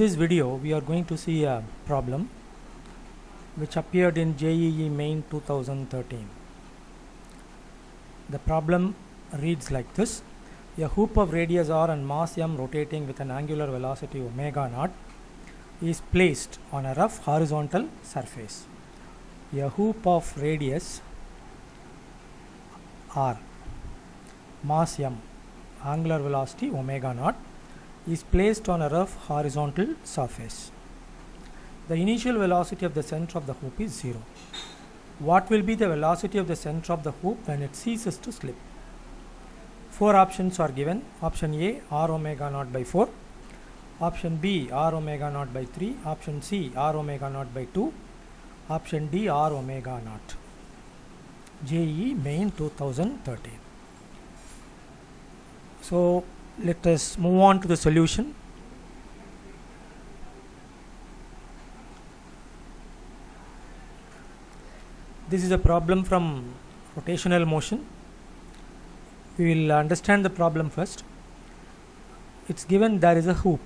this video we are going to see a problem which appeared in JEE Main 2013. The problem reads like this: a hoop of radius r and mass m rotating with an angular velocity omega naught is placed on a rough horizontal surface. A hoop of radius r, mass m, angular velocity omega naught is placed on a rough horizontal surface. The initial velocity of the center of the hoop is 0. What will be the velocity of the center of the hoop when it ceases to slip? 4 options are given. Option A, r omega naught by 4. Option B, r omega naught by 3. Option C, r omega naught by 2. Option D, r omega naught. JEE Main 2013. So let us move on to the solution. This is a problem from rotational motion. We will understand the problem first. It's given there is a hoop.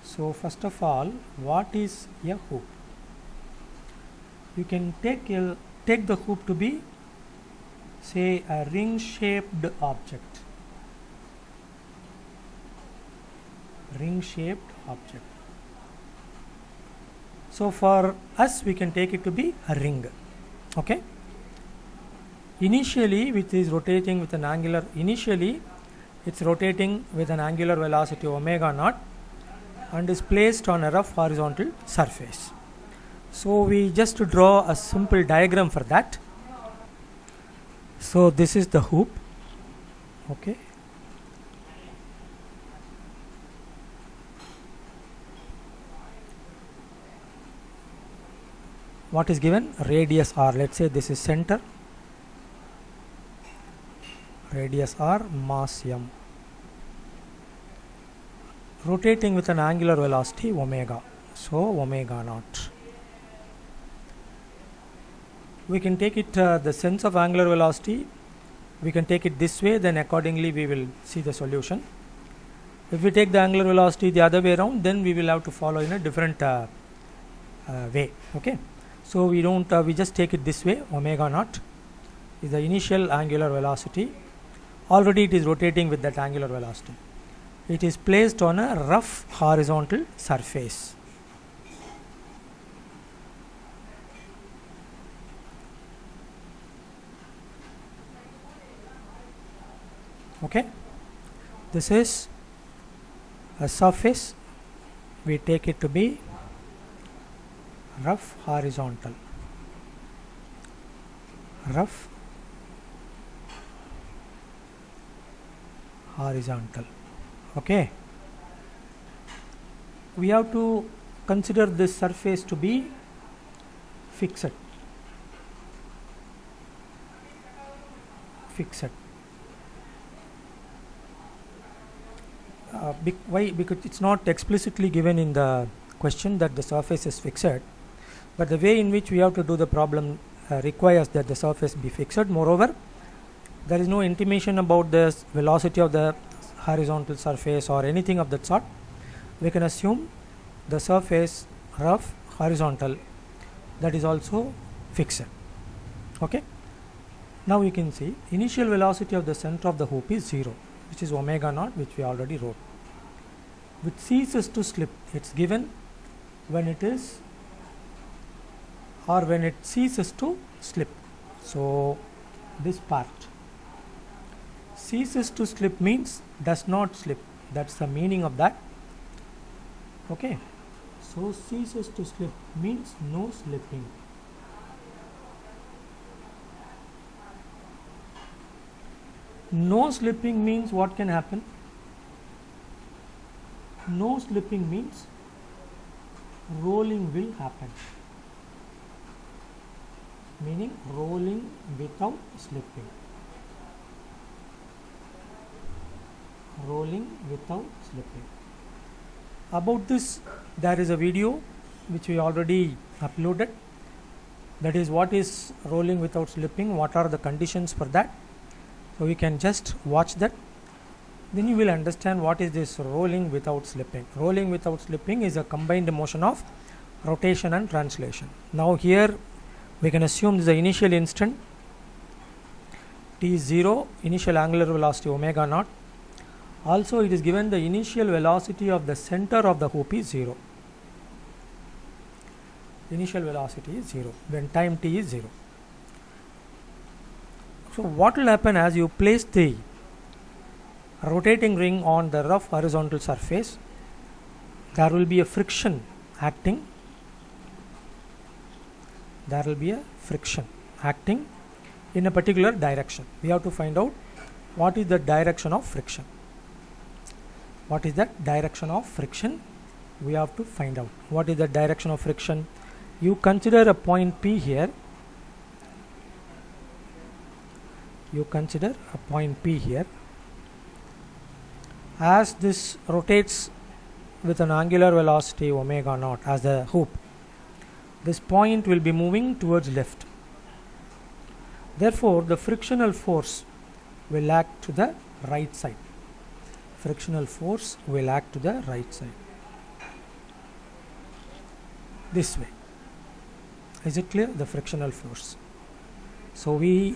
So first of all, what is a hoop? You can take the hoop to be, say, a ring shaped object. Ring shaped object. So for us, we can take it to be a ring. Okay. Initially, it's rotating with an angular velocity omega naught and is placed on a rough horizontal surface. So we just draw a simple diagram for that. So this is the hoop. Okay. What is given? Radius r. Let's say this is center. Radius r, mass m. Rotating with an angular velocity omega. So omega naught. We can take it the sense of angular velocity. We can take it this way, then accordingly we will see the solution. If we take the angular velocity the other way around, then we will have to follow in a different way. Okay. So we just take it this way. Omega naught is the initial angular velocity. Already it is rotating with that angular velocity. It is placed on a rough horizontal surface. Okay. This is a surface. We take it to be rough horizontal. Rough horizontal. Okay. We have to consider this surface to be fixed. Why? Because it's not explicitly given in the question that the surface is fixed, but the way in which we have to do the problem requires that the surface be fixed. Moreover, there is no intimation about the velocity of the horizontal surface or anything of that sort. We can assume the surface rough horizontal, that is also fixed. Okay. Now we can see initial velocity of the center of the hoop is 0, which is omega naught, which we already wrote. Which ceases to slip. It's given when it is or when it ceases to slip. So this part ceases to slip means does not slip. That's the meaning of that. Okay. So ceases to slip means no slipping. No slipping means what can happen? No slipping means rolling will happen. Meaning rolling without slipping. Rolling without slipping. About this, there is a video which we already uploaded. That is, what is rolling without slipping, what are the conditions for that. So we can just watch that. then you will understand what is this rolling without slipping. Rolling without slipping is a combined motion of rotation and translation. Now here we can assume this is the initial instant, t is 0, initial angular velocity omega naught. Also it is given the initial velocity of the center of the hoop is 0. Initial velocity is 0 when time t is 0. So what will happen as you place the rotating ring on the rough horizontal surface, there will be a friction acting. There will be a friction acting in a particular direction. We have to find out what is the direction of friction. What is the direction of friction? We have to find out what is the direction of friction. You consider a point P here. You consider a point P here. As this rotates with an angular velocity omega naught as the hoop, this point will be moving towards left. Therefore, the frictional force will act to the right side. Frictional force will act to the right side. This way. Is it clear? The frictional force. So we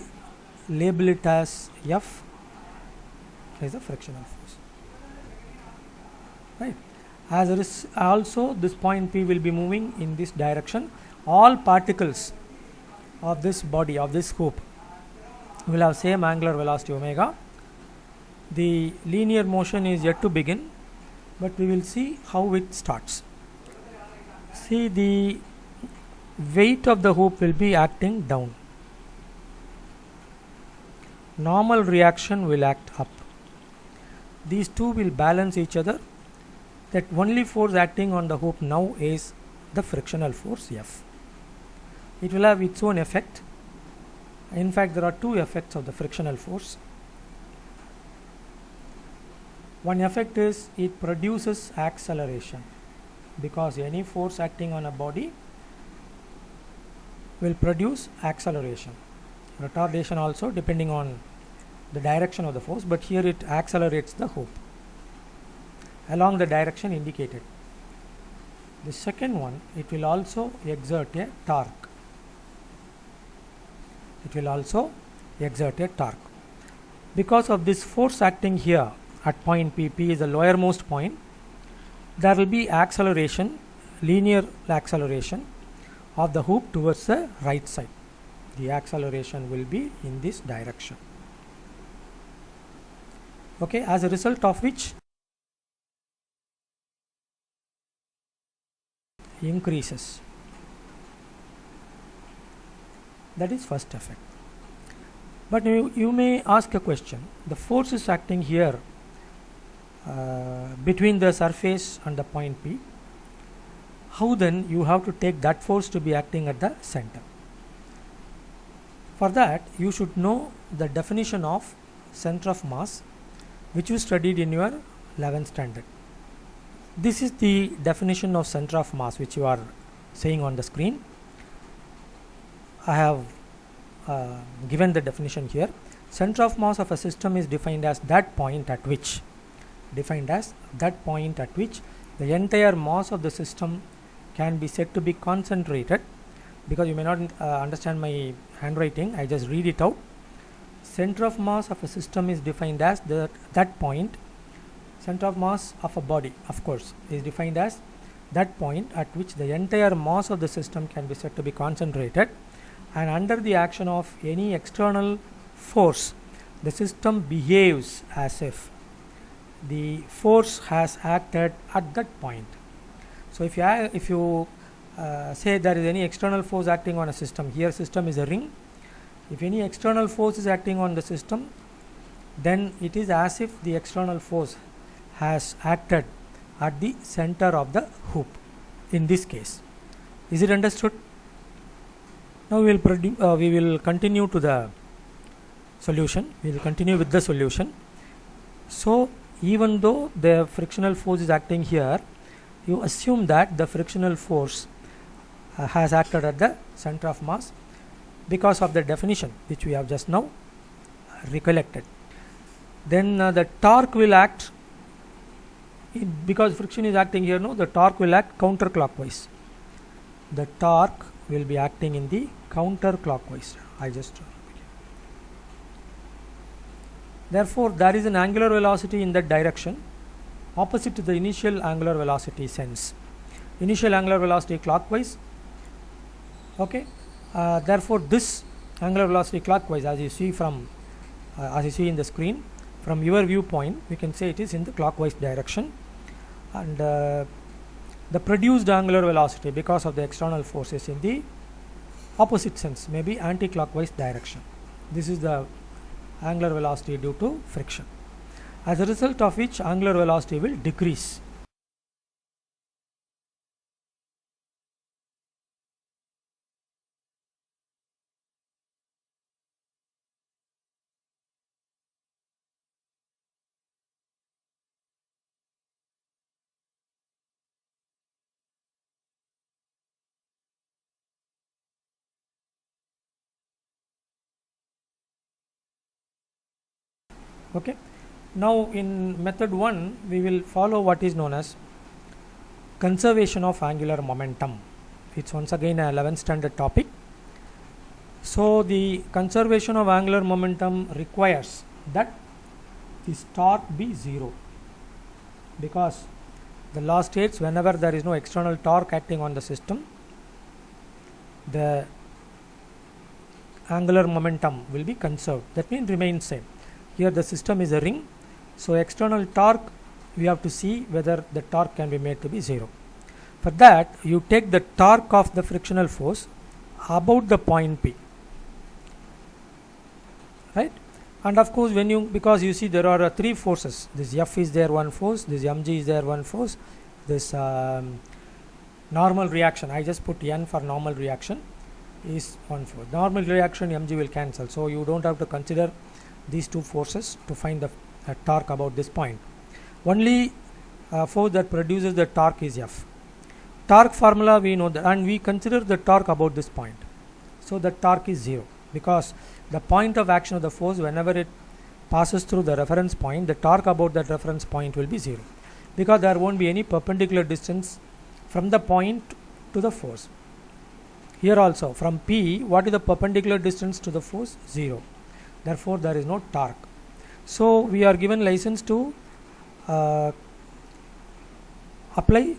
label it as F is the frictional force. Right. As there is also this point P will be moving in this direction. All particles of this body, of this hoop, will have same angular velocity omega. The linear motion is yet to begin, but we will see how it starts. See, the weight of the hoop will be acting down. Normal reaction will act up. These two will balance each other. That only force acting on the hoop now is the frictional force F. It will have its own effect. In fact, there are two effects of the frictional force. One effect is it produces acceleration, because any force acting on a body will produce acceleration. Retardation also depending on the direction of the force, but here it accelerates the hoop along the direction indicated. The second one, it will also exert a torque. It will also exert a torque. Because of this force acting here at point P, P is the lowermost point, there will be acceleration, linear acceleration of the hoop towards the right side. The acceleration will be in this direction. Okay, as a result of which increases. That is first effect. But you may ask a question. The force is acting here between the surface and the point P. How then you have to take that force to be acting at the center? For that, you should know the definition of center of mass, which you studied in your 11th standard. This is the definition of center of mass which you are seeing on the screen. I have given the definition here. Center of mass of a system is defined as that point at which the entire mass of the system can be said to be concentrated. Because you may not understand my handwriting, I just read it out. Center of mass of a system is defined as that point. Center of mass of a body, of course, is defined as that point at which the entire mass of the system can be said to be concentrated, and under the action of any external force, the system behaves as if the force has acted at that point. So if you say there is any external force acting on a system, here system is a ring. If any external force is acting on the system, then it is as if the external force has acted at the center of the hoop in this case. Is it understood? Now we will continue to the solution. We will continue with the solution. So even though the frictional force is acting here, you assume that the frictional force has acted at the center of mass because of the definition which we have just now recollected. then the torque will act because friction is acting here, no, the torque will act counterclockwise. The torque will be acting in the counterclockwise. Therefore, there is an angular velocity in that direction opposite to the initial angular velocity sense. Initial angular velocity clockwise. Okay. Therefore, this angular velocity clockwise, as you see from as you see in the screen, from your viewpoint, we can say it is in the clockwise direction, and the produced angular velocity because of the external forces in the opposite sense, maybe anti-clockwise direction. This is the angular velocity due to friction, as a result of which angular velocity will decrease. Okay. Now, in method 1, we will follow what is known as conservation of angular momentum. It's once again a 11th standard topic. So, the conservation of angular momentum requires that this torque be 0, because the law states whenever there is no external torque acting on the system, the angular momentum will be conserved. That means remain same. Here the system is a ring, so external torque we have to see whether the torque can be made to be 0. For that, you take the torque of the frictional force about the point P, right? And of course, when you, because you see there are 3 forces, this F is there one force, this mg is there one force, this normal reaction, I just put N for normal reaction, is one force. Normal reaction mg will cancel, so you don't have to consider these 2 forces to find the torque about this point. Only force that produces the torque is F. Torque formula we know that, and we consider the torque about this point. So the torque is 0, because the point of action of the force, whenever it passes through the reference point, the torque about that reference point will be 0, because there won't be any perpendicular distance from the point to the force. Here also from P, what is the perpendicular distance to the force? 0. Therefore, there is no torque. So, we are given license to apply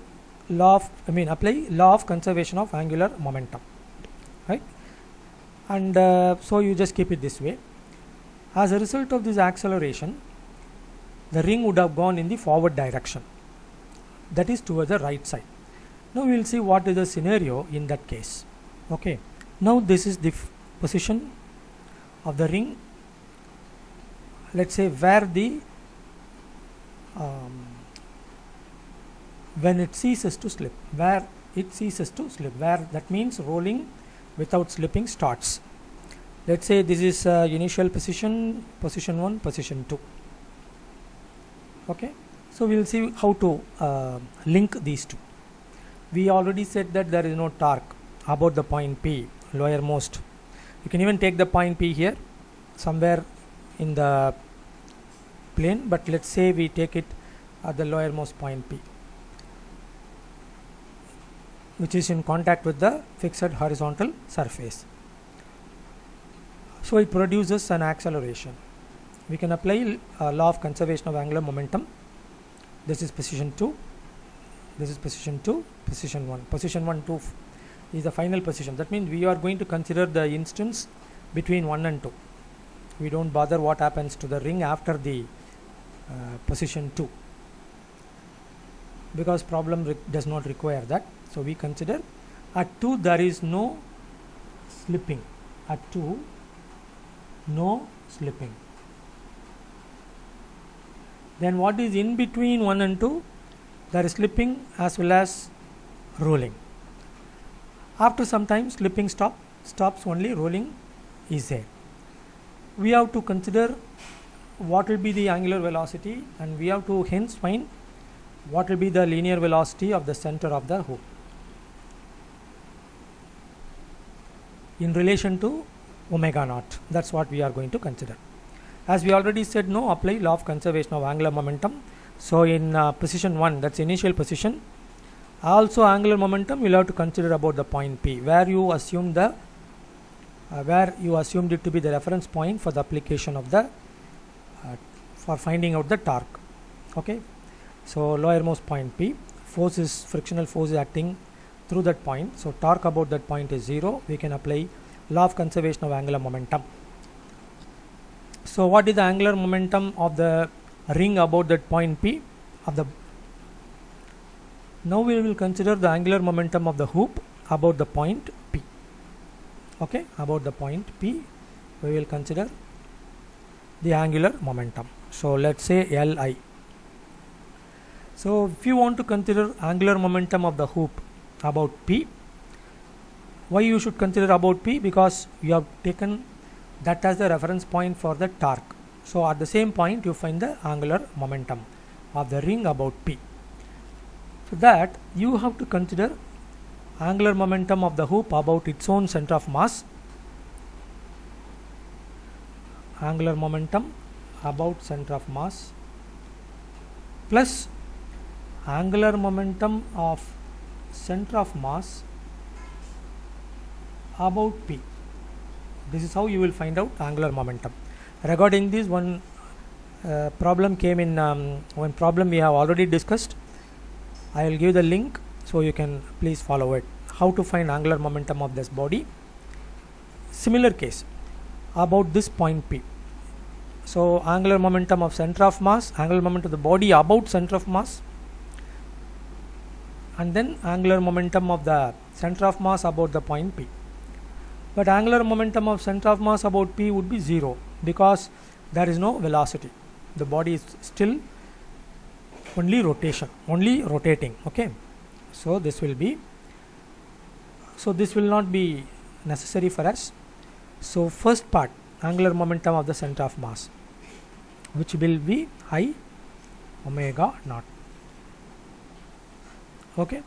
law of conservation of angular momentum, right? And so you just keep it this way. As a result of this acceleration, the ring would have gone in the forward direction, that is towards the right side. Now we will see what is the scenario in that case. Okay. Now this is the position of the ring. Let's say where the when it ceases to slip, where that means rolling without slipping starts. Let's say this is initial position 1, position 2. Okay. So we will see how to link these two. We already said that there is no torque about the point P, lowermost. You can even take the point P here somewhere in the plane, but let's say we take it at the lowermost point P, which is in contact with the fixed horizontal surface. So it produces an acceleration. We can apply law of conservation of angular momentum. This is position 2, this is position 2, position 1. Position 1, 2 is the final position. That means we are going to consider the instance between 1 and 2. We don't bother what happens to the ring after the position 2, because problem does not require that. So we consider at 2 there is no slipping, at 2 no slipping. Then what is in between 1 and 2? There is slipping as well as rolling. After some time slipping stops, only rolling is there. We have to consider what will be the angular velocity, and we have to hence find what will be the linear velocity of the center of the hoop in relation to omega naught. That's what we are going to consider. As we already said, no, apply law of conservation of angular momentum. So in position 1, that's initial position, also angular momentum you will have to consider about the point P, where you assume the where you assumed it to be the reference point for the application of the for finding out the torque. Okay, so lowermost point P, force is frictional force is acting through that point, so torque about that point is 0. We can apply law of conservation of angular momentum. So what is the angular momentum of the ring about that point P of the now we will consider the angular momentum of the hoop about the point P. Okay, about the point P we will consider the angular momentum. So let's say Li. So if you want to consider angular momentum of the hoop about P, why you should consider about P? Because you have taken that as the reference point for the torque. So at the same point you find the angular momentum of the ring about P. For that you have to consider angular momentum of the hoop about its own center of mass, angular momentum about center of mass plus angular momentum of center of mass about P. This is how you will find out angular momentum. Regarding this, one problem came in one problem we have already discussed. I will give the link so you can please follow it. How to find angular momentum of this body. Similar case about this point P. So angular momentum of center of mass, angular momentum of the body about center of mass, and then angular momentum of the center of mass about the point P. But angular momentum of center of mass about P would be 0 because there is no velocity. The body is still only rotating. Okay, so this will not be necessary for us. So first part, angular momentum of the center of mass, which will be I omega naught. Okay,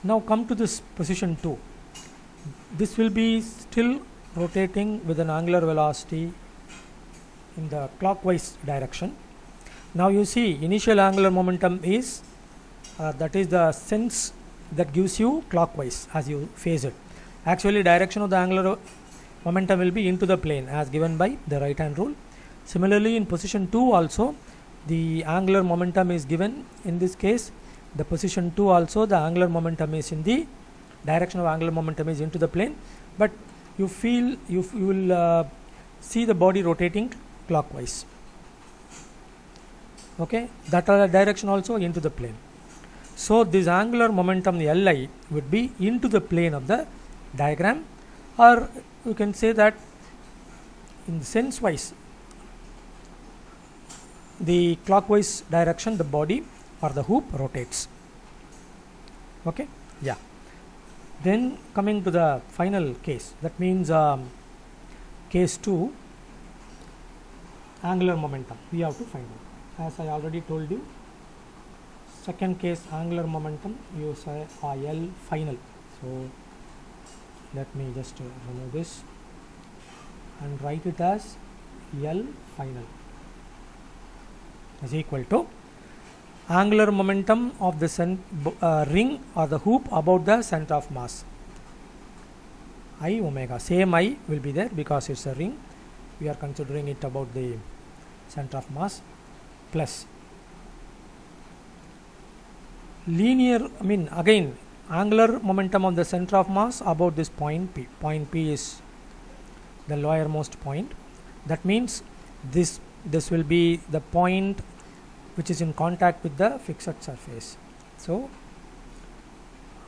now come to this position 2. This will be still rotating with an angular velocity in the clockwise direction. Now you see initial angular momentum is that is the sense that gives you clockwise as you phase it. Actually direction of the angular momentum will be into the plane as given by the right hand rule. Similarly in position 2 also the angular momentum is given. In this case the position 2 also the angular momentum is in the direction of angular momentum is into the plane, but you feel you will see the body rotating clockwise. Okay, that direction also into the plane. So this angular momentum Li would be into the plane of the diagram, or you can say that in sense wise the clockwise direction the body or the hoop rotates. Okay, yeah. Then coming to the final case, that means case 2, angular momentum we have to find out. As I already told you, second case angular momentum you say L final. So let me just remove this and write it as L final is equal to angular momentum of the ring or the hoop about the center of mass, I omega. Same I will be there because it's a ring. We are considering it about the center of mass plus linear, again angular momentum of the center of mass about this point P. Point P is the lowermost point. That means this will be the point which is in contact with the fixed surface. So,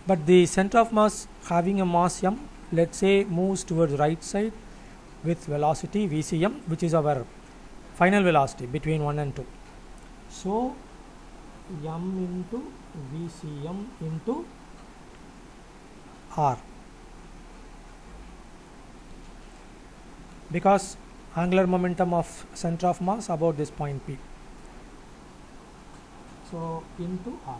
but the center of mass having a mass m, let's say moves towards right side with velocity Vcm, which is our final velocity between 1 and 2. So m into Vcm into r, because angular momentum of center of mass about this point P. So into r,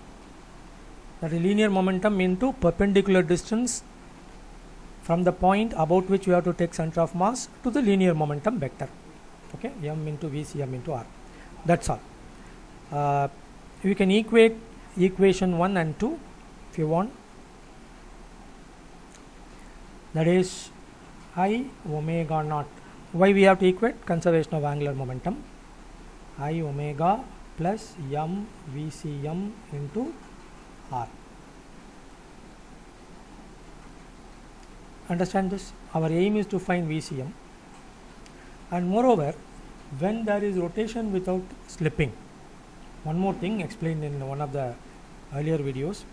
that is linear momentum into perpendicular distance from the point about which you have to take center of mass to the linear momentum vector. Okay, m into VCM into R. That's all. You can equate equation 1 and 2 if you want. That is I omega naught. Why we have to equate? Conservation of angular momentum. I omega plus m VCM into R. Understand this? Our aim is to find VCM, and moreover, when there is rotation without slipping, one more thing explained in one of the earlier videos,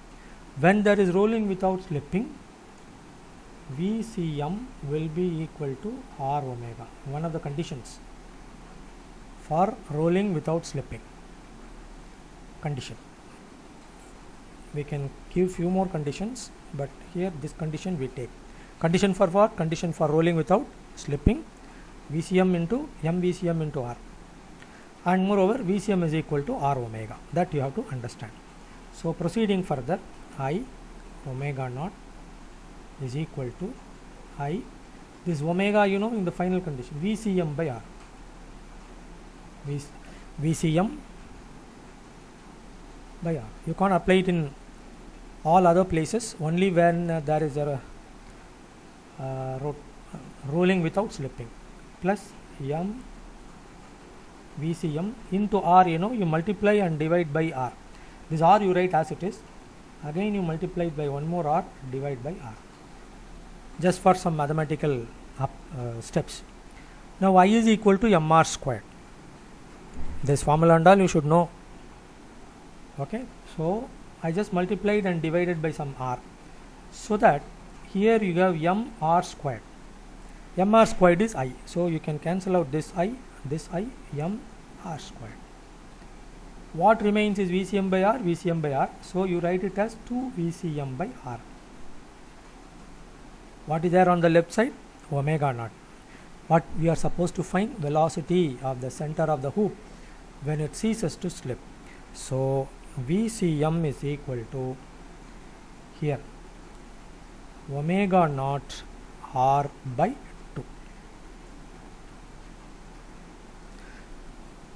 when there is rolling without slipping, VCM will be equal to R omega, one of the conditions for rolling without slipping condition. We can give few more conditions, but here this condition we take. Condition for what? Condition for rolling without slipping, VCM into m VCM into R, and moreover VCM is equal to R omega. That you have to understand. So proceeding further, I omega naught is equal to I, this omega you know in the final condition, VCM by R. VCM by R. You can't apply it in all other places, only when there is a rolling without slipping, plus m VCM into R, you know, you multiply and divide by R. This R you write as it is, again you multiply it by one more R, divide by R, just for some mathematical steps. Now I is equal to mr squared. This formula and all you should know. Okay, so I just multiplied and divided by some R, so that here you have mr squared. Mr squared is I, so you can cancel out this I, mr squared. What remains is VCM by R, VCM by R, so you write it as 2 VCM by R. What is there on the left side? Omega naught. What we are supposed to find? Velocity of the center of the hoop when it ceases to slip. So VCM is equal to here omega naught R by 2.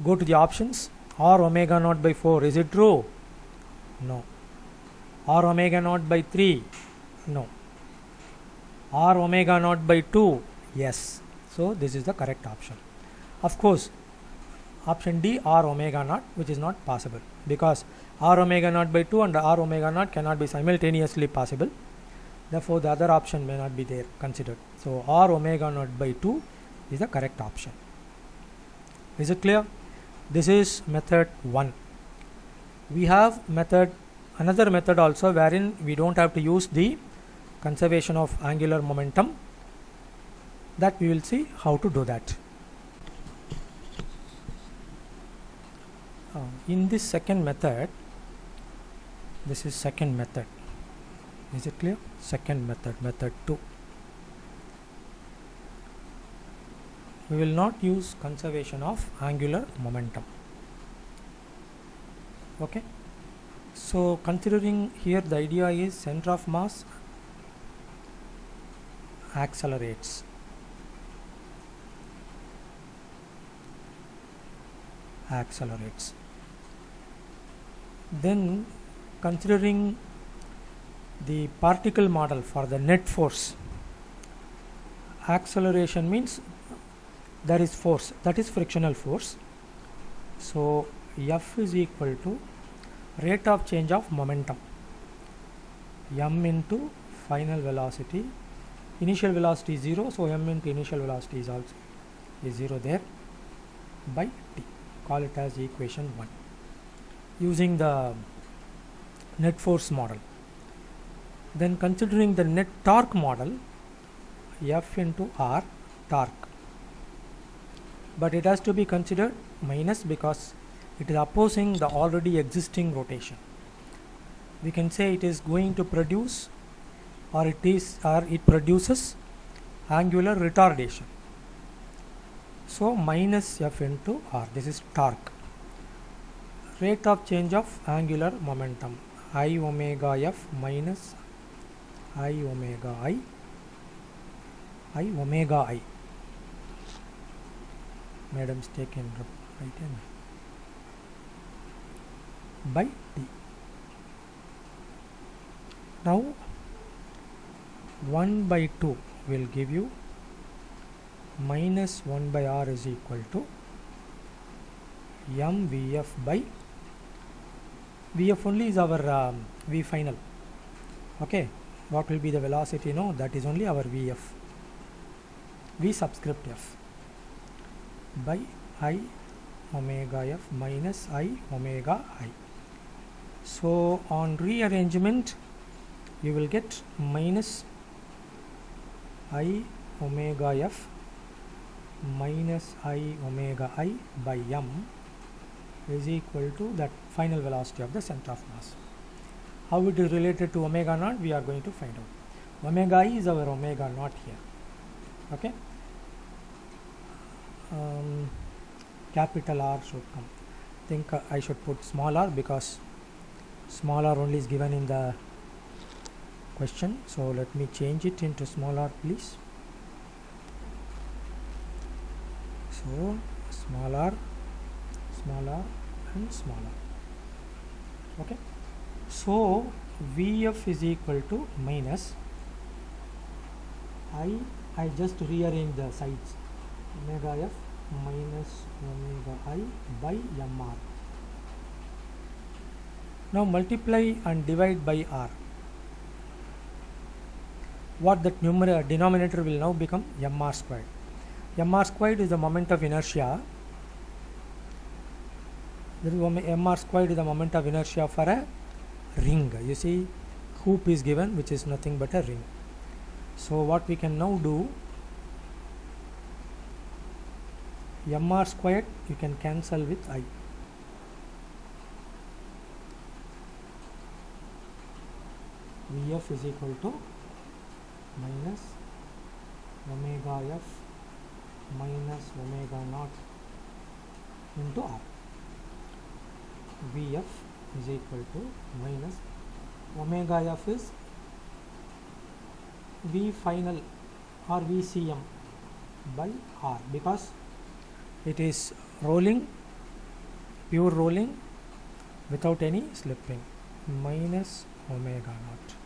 Go to the options. R omega naught by 4, is it true? No. R omega naught by 3? No. R omega naught by 2? Yes. So this is the correct option. Of course, option D, R omega naught, which is not possible, because R omega naught by 2 and R omega naught cannot be simultaneously possible. Therefore, the other option may not be there considered. So R omega naught by 2 is the correct option. Is it clear? This is method 1. We have another method also, wherein we don't have to use the conservation of angular momentum. That we will see how to do that. In this second method, this is second method. Is it clear? Second method, method 2. We will not use conservation of angular momentum. Okay. So considering here the idea is center of mass accelerates. Then considering the particle model for the net force, acceleration means there is force, that is frictional force. So F is equal to rate of change of momentum, m into final velocity. Initial velocity is 0, so m into initial velocity is also 0 there, by t. Call it as equation 1 using the net force model. Then considering the net torque model, F into R, torque, but it has to be considered minus because it is opposing the already existing rotation. We can say it is going to produce, or it produces angular retardation. So minus F into R, this is torque. Rate of change of angular momentum, I omega F minus I omega I. made a mistake in right hand by d. Now 1 by 2 will give you minus 1 by r is equal to mvf by vf only is our v final. Okay, what will be the velocity? No, that is only our vf, v subscript f by I omega f minus I omega I. So on rearrangement you will get minus I omega f minus I omega I by m is equal to that final velocity of the center of mass. How it is related to omega naught, we are going to find out. Omega I is our omega naught here. Okay, capital R should come. I think I should put small r because small r only is given in the question. So let me change it into small r, please. So small r and small r. Okay, so vf is equal to minus I just rearrange the sides, omega f minus omega I by mr. Now multiply and divide by r. What that denominator will now become mr squared. Mr squared is the moment of inertia. Mr squared is the moment of inertia for a ring. You see, hoop is given, which is nothing but a ring. So what we can now do, mr squared you can cancel with I. Vf is equal to minus omega f minus omega naught into r. Vf is equal to minus omega f is v final or vcm by r, because it is rolling, pure rolling without any slipping, minus omega naught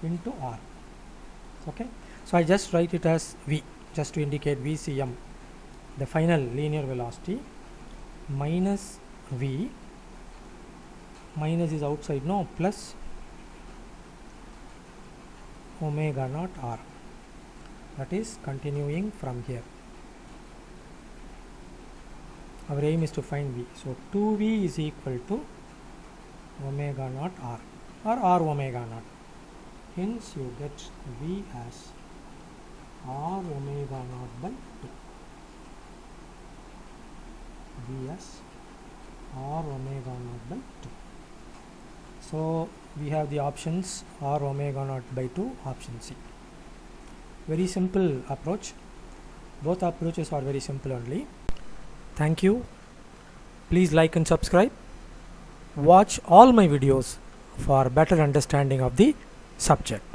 into r. Okay, so I just write it as v just to indicate vcm, the final linear velocity, minus v, minus is outside, no, plus omega naught r. That is continuing from here. Our aim is to find v. So 2v is equal to omega naught r or r omega naught. Hence you get v as r omega naught by 2. V as r omega naught by 2. So we have the options r omega naught by 2, option C. Very simple approach. Both approaches are very simple only. Thank you. Please like and subscribe. Watch all my videos for better understanding of the subject.